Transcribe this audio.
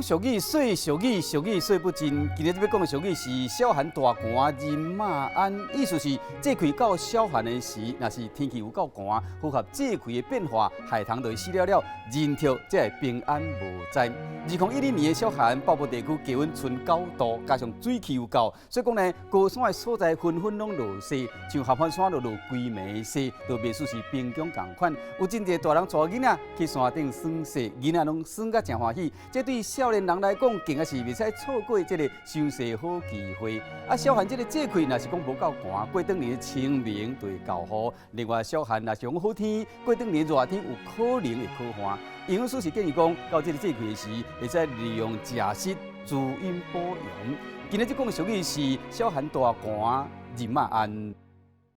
俗语说俗语，俗语说不尽。今日要讲的俗语是小寒大寒人马安，意思是节气到小寒的时，若是天气有够寒，符合节气的变化，海棠就会死了了，人跳才会平安无灾。2012年的小寒，北部地区气温剩9度，加上水汽有够，所以讲呢，高山的所在纷纷拢落雪，像合欢山就落规暝雪，就袂输是冰宫同款。有真侪大人带囡仔去山顶耍雪，囡仔拢耍甲真欢喜。这对少年人来讲，更是袂使错过这个赏雪好机会。小寒这个节气，若是讲无够寒，过当年的清明就会够雨。另外，小寒若是讲好天，过当年热天有可能会可寒。营养师是建议讲，到这个节气时，会使利用食食滋阴补阳。今日这讲的俗语是小寒大寒人马安。